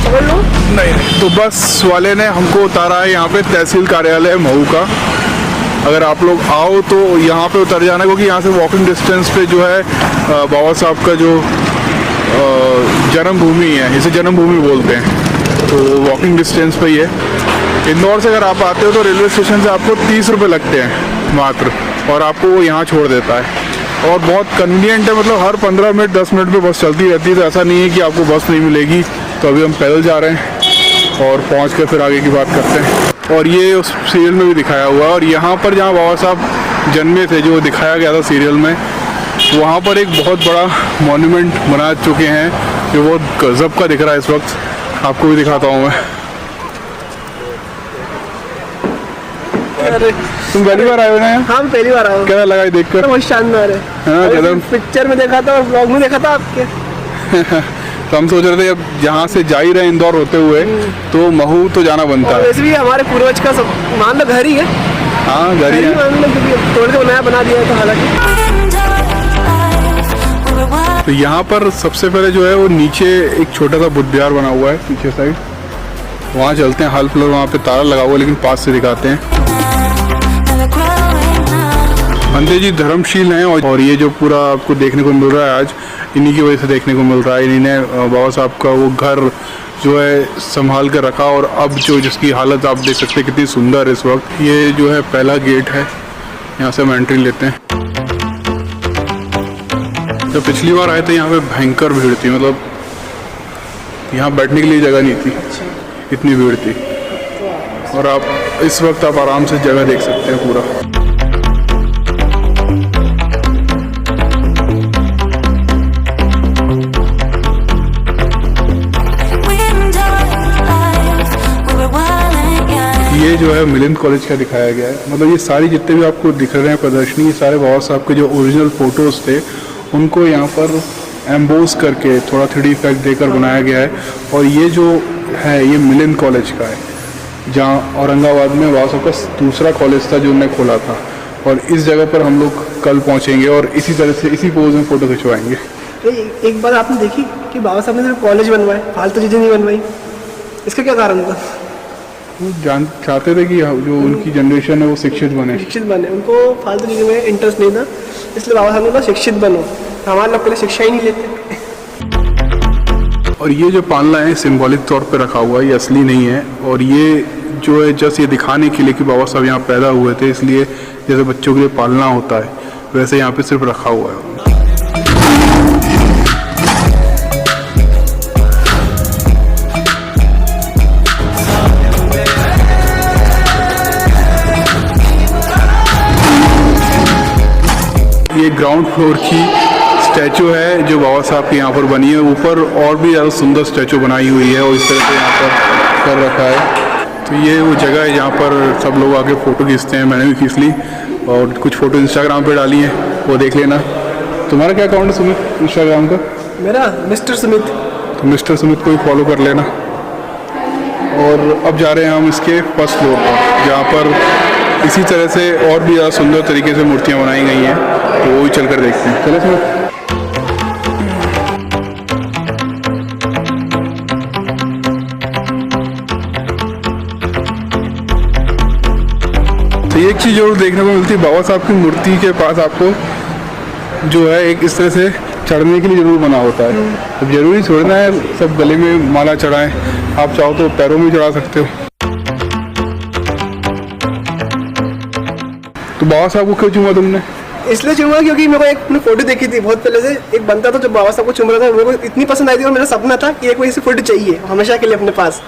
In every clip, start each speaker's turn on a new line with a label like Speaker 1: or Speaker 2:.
Speaker 1: पकड़ लो।
Speaker 2: नहीं, तो बस वाले ने हमको उतारा है यहाँ पे तहसील कार्यालय महू का। अगर आप लोग आओ तो यहाँ पे उतर जाना, क्योंकि यहाँ से वॉकिंग डिस्टेंस पे जो है बाबा साहब का जो जन्मभूमि है, इसे जन्मभूमि बोलते हैं, तो वॉकिंग डिस्टेंस पे ही है। इंदौर से अगर आप आते हो तो रेलवे स्टेशन से आपको 30 रुपये लगते हैं मात्र, और आपको वो यहाँ छोड़ देता है। और बहुत कन्वीनियंट है, मतलब हर 15 मिनट 10 मिनट पे बस चलती रहती है, तो ऐसा नहीं है कि आपको बस नहीं मिलेगी। तो अभी हम पैदल जा रहे हैं और पहुँच कर फिर आगे की बात करते हैं। और ये उस सीरियल में भी दिखाया हुआ है, और यहाँ पर जहाँ बाबा साहब जन्मे थे, जो दिखाया गया था सीरियल में, वहाँ पर एक बहुत बड़ा मॉन्यूमेंट बना चुके हैं, जो बहुत गजब का दिख रहा है इस वक्त। आपको भी दिखाता हूँ मैं। तुम पहली बार आए हो ना यहाँ?
Speaker 1: हाँ, पहली बार आया हूँ।
Speaker 2: क्या लगा देखकर?
Speaker 1: तो बहुत शानदार है।
Speaker 2: हाँ,
Speaker 1: पिक्चर में देखा था और ब्लॉग में देखा था आपके।
Speaker 2: तो हम सोच रहे थे अब जहाँ से जा ही रहे इंदौर होते हुए तो महू तो जाना बनता है।
Speaker 1: वैसे भी हमारे पूर्वज का सब मान लो घर ही है।
Speaker 2: हाँ, घर ही है,
Speaker 1: मान लो, तोड़ के नया बना दिया है। तो हालांकि
Speaker 2: तो यहाँ पर सबसे पहले जो है वो नीचे एक छोटा सा बुद्ध विहार बना हुआ है पीछे साइड, वहाँ चलते हैं। हाल फिलहाल वहाँ पे ताला लगा हुआ है, लेकिन पास से दिखाते हैं। बंदे जी धर्मशील हैं, और ये जो पूरा आपको देखने को मिल रहा है आज, इन्हीं की वजह से देखने को मिल रहा है। इन्हीं ने बाबा साहब का वो घर जो है संभाल कर रखा, और अब जो जिसकी हालत आप देख सकते हैं कितनी सुंदर है इस वक्त। ये जो है पहला गेट है, यहाँ से हम एंट्री लेते हैं। जब पिछली बार आए थे यहाँ पे भयंकर भीड़ थी, मतलब यहाँ बैठने के लिए जगह नहीं थी, इतनी भीड़ थी। और आप इस वक्त आप आराम से जगह देख सकते हैं पूरा। ये जो है मिलिंद कॉलेज का दिखाया गया है, मतलब ये सारी जितने भी आपको दिख रहे हैं प्रदर्शनी, ये सारे बाबा साहब के जो ओरिजिनल फोटोज़ थे उनको यहाँ पर एम्बोस करके थोड़ा 3D इफेक्ट देकर बनाया गया है। और ये जो है ये मिलिंद कॉलेज का है, जहाँ औरंगाबाद में बाबा साहब का दूसरा कॉलेज था जो उन्होंने खोला था। और इस जगह पर हम लोग कल पहुँचेंगे और इसी तरह से इसी पोज में फ़ोटो खिंचवाएंगे।
Speaker 1: एक बार आपने देखी कि बाबा साहब ने सिर्फ कॉलेज बनवाए, फालतू चीज़ें नहीं बनवाई, इसका क्या कारण था?
Speaker 2: वो चाहते थे कि जो उनकी जनरेशन है वो शिक्षित बने,
Speaker 1: उनको फालतू चीज़ों में इंटरेस्ट नहीं था, इसलिए बाबा साहब ने कहा शिक्षित बनो। हमारे लोग पहले शिक्षा ही नहीं लेते।
Speaker 2: और ये जो पालना है सिंबॉलिक तौर पे रखा हुआ है, ये असली नहीं है। और ये जो है जस्ट ये दिखाने के लिए कि बाबा साहब यहाँ पैदा हुए थे, इसलिए जैसे बच्चों के लिए पालना होता है वैसे यहाँ पे सिर्फ रखा हुआ है। ये ग्राउंड फ्लोर की स्टैचू है जो बाबा साहब की यहाँ पर बनी है। ऊपर और भी ज़्यादा सुंदर स्टैचू बनाई हुई है, और इस तरह से यहाँ पर कर रखा है। तो ये वो जगह है जहाँ पर सब लोग आके फ़ोटो खींचते हैं। मैंने भी खींच ली और कुछ फ़ोटो इंस्टाग्राम पे डाली हैं, वो देख लेना। तुम्हारा क्या अकाउंट है सुमित इंस्टाग्राम का?
Speaker 1: मेरा मिस्टर सुमित।
Speaker 2: तो मिस्टर सुमित को भी फॉलो कर लेना। और अब जा रहे हैं हम इसके फर्स्ट फ्लोर पर, जहाँ पर इसी तरह से और भी ज़्यादा सुंदर तरीके से मूर्तियाँ बनाई गई हैं, तो वो भी चल कर देखते हैं। चलो सुमित। तो एक चीज़ जरूर देखने को मिलती है, बाबा साहब की मूर्ति के पास आपको जो है एक इस तरह से चढ़ने के लिए जरूर बना होता है। अब जरूरी छोड़ना है सब गले में माला चढ़ाएं, आप चाहो तो पैरों में चढ़ा सकते हो। तो बाबा साहब को क्यों चूमा तुमने?
Speaker 1: इसलिए चूमा क्योंकि मेरे को एक फोटो देखी थी बहुत पहले से, एक बनता था जो बाबा साहब को चूम रहा था, मेरे को इतनी पसंद आई थी और मेरा सपना था कि एक ऐसी फोटो चाहिए हमेशा के लिए अपने पास।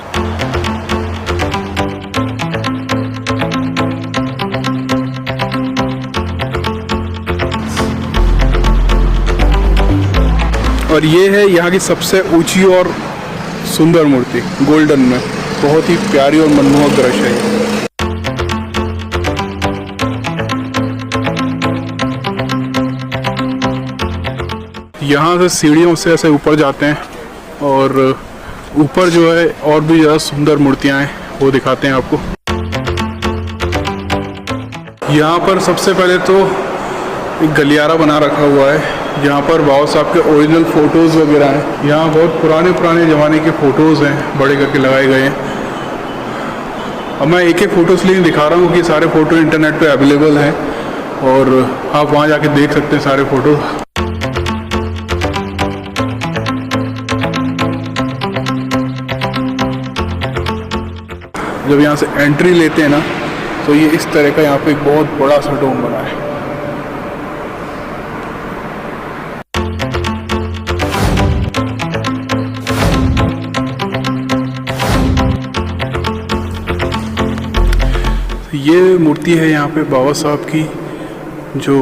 Speaker 2: और ये है यहाँ की सबसे ऊंची और सुंदर मूर्ति, गोल्डन में, बहुत ही प्यारी और मनमोहक दृश्य है। यहाँ से सीढ़ियों से ऐसे ऊपर जाते हैं, और ऊपर जो है और भी ज़्यादा सुंदर मूर्तियाँ हैं, वो दिखाते हैं आपको। यहाँ पर सबसे पहले तो एक गलियारा बना रखा हुआ है, जहाँ पर बाबा साहब के ओरिजिनल फ़ोटोज़ वगैरह हैं। यहाँ बहुत पुराने पुराने ज़माने के फ़ोटोज़ हैं, बड़े करके लगाए गए हैं। अब मैं एक एक फ़ोटो इसलिए दिखा रहा हूँ कि सारे फ़ोटो इंटरनेट पे अवेलेबल हैं और आप वहाँ जाके देख सकते हैं सारे फ़ोटो। जब यहाँ से एंट्री लेते हैं ना, तो ये इस तरह का यहाँ पे एक बहुत बड़ा सा डोम बना है। ये मूर्ति है यहाँ पे बाबा साहब की, जो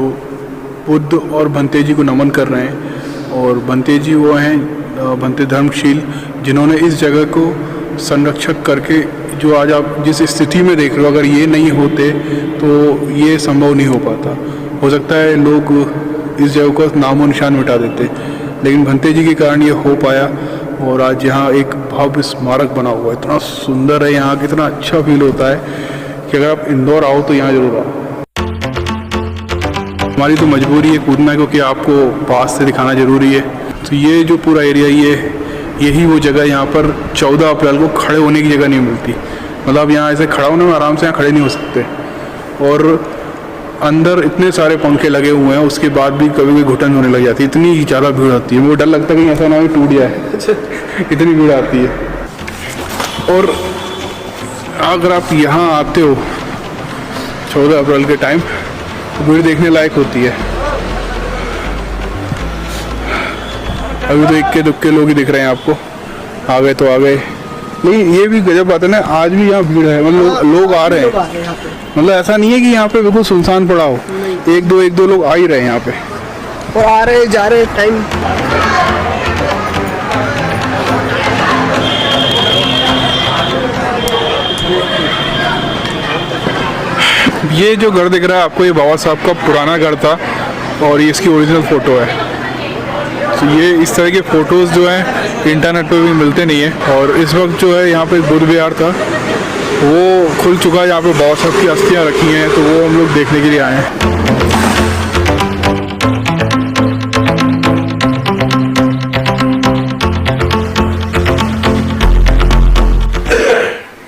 Speaker 2: बुद्ध और भंते जी को नमन कर रहे हैं। और भंते जी वो हैं भंते धर्मशील, जिन्होंने इस जगह को संरक्षक करके, जो आज आप जिस स्थिति में देख रहे हो, अगर ये नहीं होते तो ये संभव नहीं हो पाता। हो सकता है लोग इस जगह का नामो निशान मिटा देते, लेकिन भंते जी के कारण ये हो पाया। और आज यहाँ एक भव्य स्मारक बना हुआ है, इतना सुंदर है यहाँ, कितना अच्छा फील होता है कि अगर आप इंदौर आओ तो यहाँ जरूर आओ। हमारी तो मजबूरी है कूदना, क्योंकि आपको पास से दिखाना ज़रूरी है। तो ये जो पूरा एरिया, यही वो जगह, यहाँ पर 14 अप्रैल को खड़े होने की जगह नहीं मिलती। मतलब यहाँ ऐसे खड़ा होने में आराम से यहाँ खड़े नहीं हो सकते। और अंदर इतने सारे पंखे लगे हुए हैं, उसके बाद भी कभी कभी घुटन होने लग जाती है, इतनी ज़्यादा भीड़ आती है। मुझे डर लगता है कि ऐसा ना हो टूट जाए, इतनी भीड़ आती है। और अगर आप यहाँ आते हो 14 अप्रैल के टाइम, तो भीड़ देखने लायक होती है। अभी तो इक्के दुक्के लोग ही दिख रहे हैं आपको, आ गए तो आ गए। लेकिन ये भी गजब बात है ना, आज भी यहाँ भीड़ है, मतलब लोग आ रहे हैं। मतलब ऐसा नहीं है कि यहाँ पे बिल्कुल सुनसान पड़ा हो, एक दो लोग आ ही रहे हैं यहाँ पे,
Speaker 1: और आ रहे जा रहे टाइम।
Speaker 2: ये जो घर दिख रहा है आपको, ये बाबा साहब का पुराना घर था और ये इसकी ओरिजिनल फ़ोटो है। तो ये इस तरह के फ़ोटोज़ जो हैं इंटरनेट पे भी मिलते नहीं है। और इस वक्त जो है यहाँ पे बुद्ध विहार था, वो खुल चुका है। यहाँ पे बाबा साहब की अस्थियाँ रखी हैं, तो वो हम लोग देखने के लिए आए हैं।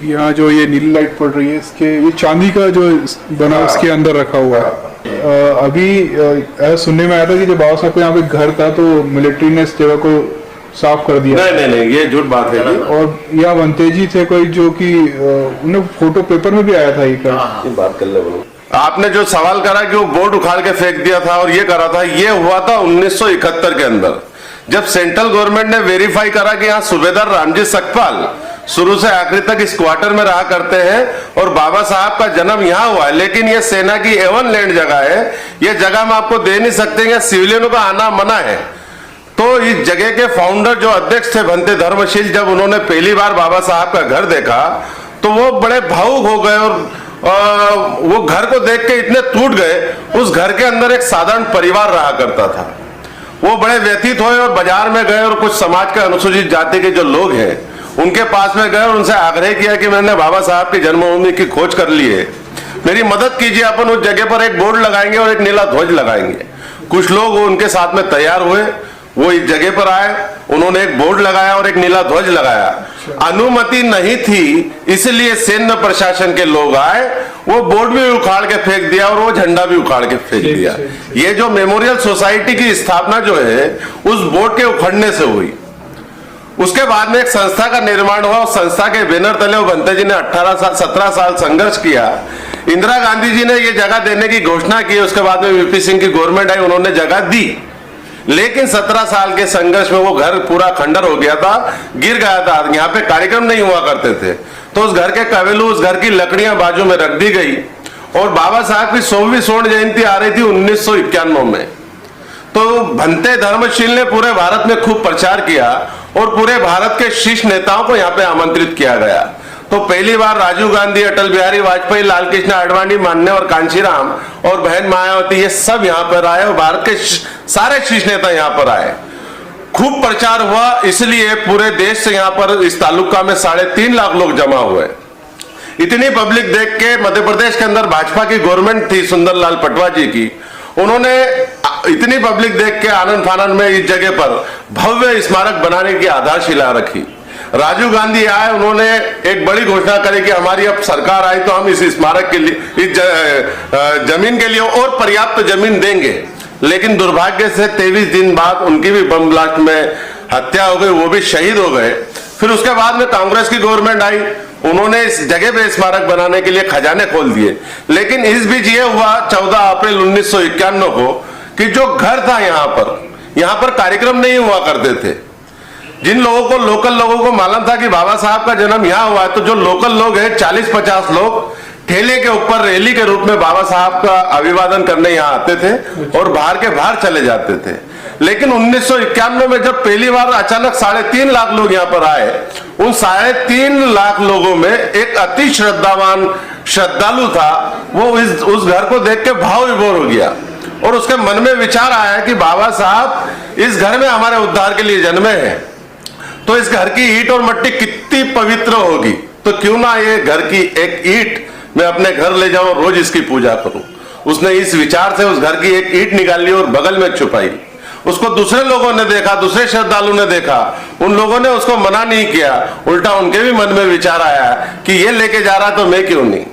Speaker 2: यहाँ जो ये नीली लाइट पड़ रही है, इसके ये चांदी का जो बना उसके अंदर रखा हुआ है। अभी सुनने में आया था कि जब बाबा साहब को यहाँ पे घर था तो मिलिट्री ने इस जगह को साफ कर दिया।
Speaker 3: नहीं, ये झूठ बात है।
Speaker 2: और यहाँ भंते जी थे कोई, जो कि उन्हें फोटो पेपर में भी आया था ये
Speaker 3: बात कर ले बोलो। आपने जो सवाल करा कि वो बोर्ड उखाड़ के फेंक दिया था और ये करा था, ये हुआ था 1971 के अंदर, जब सेंट्रल गवर्नमेंट ने वेरीफाई करा कि यहाँ सूबेदार रामजी सकपाल शुरू से आखिरी तक इस क्वार्टर में रहा करते हैं और बाबा साहब का जन्म यहाँ हुआ है। लेकिन ये सेना की एवन लैंड जगह है, ये जगह हम आपको दे नहीं सकते, या सिविलियनों का आना मना है। तो इस जगह के फाउंडर जो अध्यक्ष थे भंते धर्मशील, जब उन्होंने पहली बार बाबा साहब का घर देखा तो वो बड़े भावुक हो गए और वो घर को देख के इतने टूट गए। उस घर के अंदर एक साधारण परिवार रहा करता था। वो बड़े व्यथित हुए और बाजार में गए और कुछ समाज के अनुसूचित जाति के जो लोग हैं उनके पास में गए और उनसे आग्रह किया कि मैंने बाबा साहब की जन्मभूमि की खोज कर ली है, मेरी मदद कीजिए। अपन उस जगह पर एक बोर्ड लगाएंगे और एक नीला ध्वज लगाएंगे। कुछ लोग उनके साथ में तैयार हुए, वो इस जगह पर आए, उन्होंने एक बोर्ड लगाया और एक नीला ध्वज लगाया। अनुमति नहीं थी, इसलिए सैन्य प्रशासन के लोग आए, वो बोर्ड भी उखाड़ के फेंक दिया और वो झंडा भी उखाड़ के फेंक दिया। ये जो मेमोरियल सोसाइटी की स्थापना जो है उस बोर्ड के उखड़ने से हुई। उसके बाद में एक संस्था का निर्माण हुआ। उस संस्था के बैनर तले भंते जी ने 17 साल संघर्ष किया। इंदिरा गांधी जी ने ये जगह देने की घोषणा की। उसके बाद में वीपी सिंह की गवर्नमेंट आई, उन्होंने जगह दी। लेकिन 17 साल के संघर्ष में वो घर पूरा खंडर हो गया था, गिर गया था। यहाँ पे कार्यक्रम नहीं हुआ करते थे, तो उस घर के कवेलू, उस घर की लकड़ियां बाजू में रख दी गई। और बाबा साहब की 100वीं स्वर्ण जयंती आ रही थी 1991 में। तो भंते धर्मशील ने पूरे भारत में खूब प्रचार किया और पूरे भारत के शीर्ष नेताओं को यहाँ पे आमंत्रित किया गया। तो पहली बार राजीव गांधी, अटल बिहारी वाजपेयी, लाल कृष्ण आडवाणी, मान्यवर कांशीराम और बहन मायावती, ये सब यहाँ पर आए और भारत के सारे शीर्ष नेता यहाँ पर आए। खूब प्रचार हुआ, इसलिए पूरे देश से यहाँ पर इस तालुका में 3.5 लाख लोग जमा हुए। इतनी पब्लिक देख के मध्य प्रदेश के अंदर भाजपा की गवर्नमेंट थी सुंदरलाल पटवा जी की, उन्होंने इतनी पब्लिक देख के आनंद फानन में इस जगह पर भव्य स्मारक बनाने की आधारशिला रखी। राजीव गांधी आए, उन्होंने एक बड़ी घोषणा करी कि हमारी अब सरकार आई तो हम इस स्मारक के लिए, इस जमीन के लिए और पर्याप्त जमीन देंगे। लेकिन दुर्भाग्य से 23 दिन बाद उनकी भी बम ब्लास्ट में हत्या हो गई, वो भी शहीद हो गए। फिर उसके बाद में कांग्रेस की गवर्नमेंट आई, उन्होंने इस जगह पे स्मारक बनाने के लिए खजाने खोल दिए। लेकिन इस बीच ये हुआ 14 अप्रैल 1951 को कि जो घर था यहाँ पर कार्यक्रम नहीं हुआ करते थे। जिन लोगों को, लोकल लोगों को मालूम था कि बाबा साहब का जन्म यहाँ हुआ है, तो जो लोकल लोग हैं 40-50 लोग ठेले के ऊपर रैली के रूप में बाबा साहब का अभिवादन करने यहाँ आते थे और बाहर के बाहर चले जाते थे। लेकिन 1991 में जब पहली बार अचानक 3.5 लाख लोग यहाँ पर आए, उन 3.5 लाख लोगों में एक अति श्रद्धालु था, वो उस घर को देख के भाव विभोर हो गया और उसके मन में विचार आया कि बाबा साहब इस घर में हमारे उद्धार के लिए जन्मे हैं, तो इस घर की ईंट और मिट्टी कितनी पवित्र होगी, तो क्यों ना ये घर की एक ईंट मैं अपने घर ले जाऊं, रोज इसकी पूजा करूं। उसने इस विचार से उस घर की एक ईंट निकाली और बगल में छुपाई। उसको दूसरे लोगों ने देखा, दूसरे श्रद्धालु ने देखा, उन लोगों ने उसको मना नहीं किया, उल्टा उनके भी मन में विचार आया कि ये लेके जा रहा तो मैं क्यों नहीं।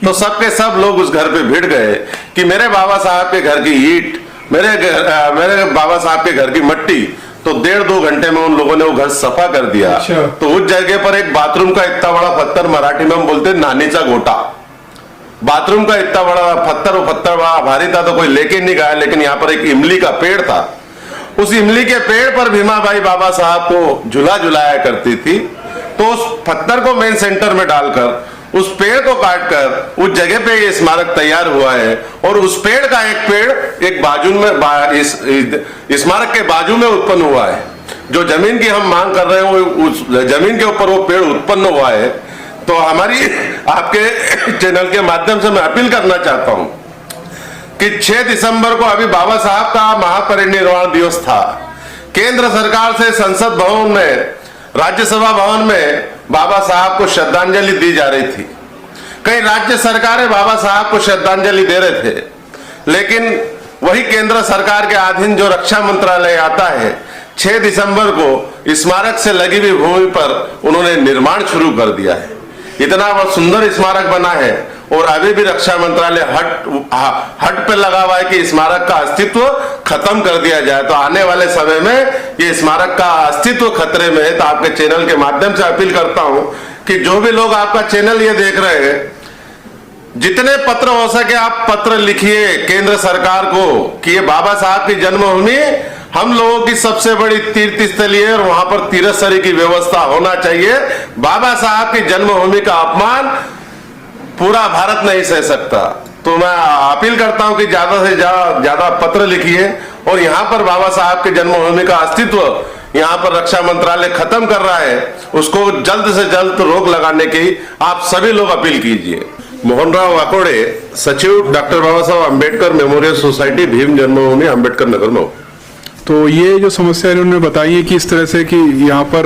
Speaker 3: तो सबके सब लोग उस घर पे भिड़ गए कि मेरे बाबा साहब के घर की ईंट, मेरे बाबा साहब के घर की मिट्टी। तो 1.5-2 घंटे में उन लोगों ने वो घर सफा कर दिया। तो उस जगह पर एक बाथरूम का इतना बड़ा पत्थर, मराठी में हम बोलते नानीचा गोटा, बाथरूम का इतना बड़ा पत्थर, वो पत्थर बड़ा भारी था तो कोई लेके नहीं गया। लेकिन यहाँ पर एक इमली का पेड़ था, उस इमली के पेड़ पर भीमाबाई बाबा साहब को झूला झुलाया करती थी। तो उस पत्थर को मेन सेंटर में डालकर, उस पेड़ को काटकर उस जगह पे ये स्मारक तैयार हुआ है। और उस पेड़ का एक पेड़ एक बाजू में, इस स्मारक के बाजू में उत्पन्न हुआ है। जो जमीन की हम मांग कर रहे हैं, वो उस जमीन के ऊपर वो पेड़ उत्पन्न हुआ है। तो हमारी आपके चैनल के माध्यम से मैं अपील करना चाहता हूं कि 6 दिसंबर को अभी बाबा साहब का महापरिनिर्वाण दिवस था। केंद्र सरकार से संसद भवन में, राज्यसभा भवन में बाबा साहब को श्रद्धांजलि दी जा रही थी। कई राज्य सरकारें बाबा साहब को श्रद्धांजलि दे रहे थे, लेकिन वही केंद्र सरकार के अधीन जो रक्षा मंत्रालय आता है, 6 दिसंबर को स्मारक से लगी हुई भूमि पर उन्होंने निर्माण शुरू कर दिया है। इतना बहुत सुंदर स्मारक बना है और अभी भी रक्षा मंत्रालय हट पे लगा हुआ है कि स्मारक का अस्तित्व खत्म कर दिया जाए। तो आने वाले समय में ये स्मारक का अस्तित्व खतरे में है। तो आपके चैनल के माध्यम से अपील करता हूं कि जो भी लोग आपका चैनल ये देख रहे हैं, जितने पत्र हो सके आप पत्र लिखिए केंद्र सरकार को कि ये बाबा साहब की जन्मभूमि हम लोगों की सबसे बड़ी तीर्थ स्थली है और वहां पर तीर्थस्थली की व्यवस्था होना चाहिए। बाबा साहब की जन्मभूमि का अपमान पूरा भारत नहीं सह सकता। तो मैं अपील करता हूं कि ज्यादा से ज्यादा पत्र लिखिए और यहाँ पर बाबा साहब के जन्मभूमि का अस्तित्व यहाँ पर रक्षा मंत्रालय खत्म कर रहा है, उसको जल्द से जल्द रोक लगाने की आप सभी लोग अपील कीजिए। मोहनराव वाकोड़े, सचिव डॉक्टर बाबा साहब अम्बेडकर मेमोरियल सोसाइटी, भीम जन्मभूमि, अम्बेडकर नगर में।
Speaker 2: तो ये जो समस्या इन्होंने बताई है कि इस तरह से कि यहाँ पर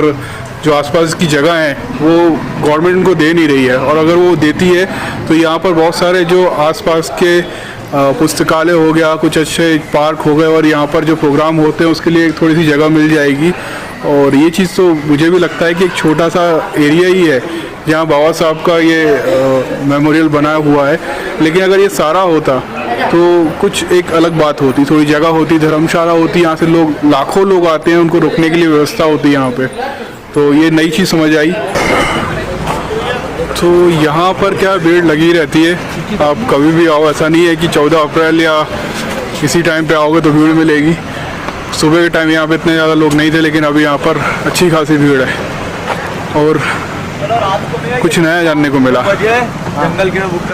Speaker 2: जो आसपास की जगह है वो गवर्नमेंट उनको दे नहीं रही है, और अगर वो देती है तो यहाँ पर बहुत सारे जो आसपास के पुस्तकालय हो गया, कुछ अच्छे पार्क हो गए, और यहाँ पर जो प्रोग्राम होते हैं उसके लिए एक थोड़ी सी जगह मिल जाएगी। और ये चीज़ तो मुझे भी लगता है कि एक छोटा सा एरिया ही है जहाँ बाबा साहब का ये मेमोरियल बनाया हुआ है। लेकिन अगर ये सारा होता तो कुछ एक अलग बात होती, थोड़ी जगह होती, धर्मशाला होती, यहाँ से लोग लाखों लोग आते हैं, उनको रुकने के लिए व्यवस्था होती है यहाँ पे। तो ये नई चीज़ समझ आई। तो यहाँ पर क्या भीड़ लगी रहती है, आप कभी भी आओ, ऐसा नहीं है कि 14 अप्रैल या किसी टाइम पे आओगे तो भीड़ मिलेगी। सुबह के टाइम यहाँ पे इतने ज़्यादा लोग नहीं थे, लेकिन अभी यहाँ पर अच्छी खासी भीड़ है और कुछ नया जानने को मिला।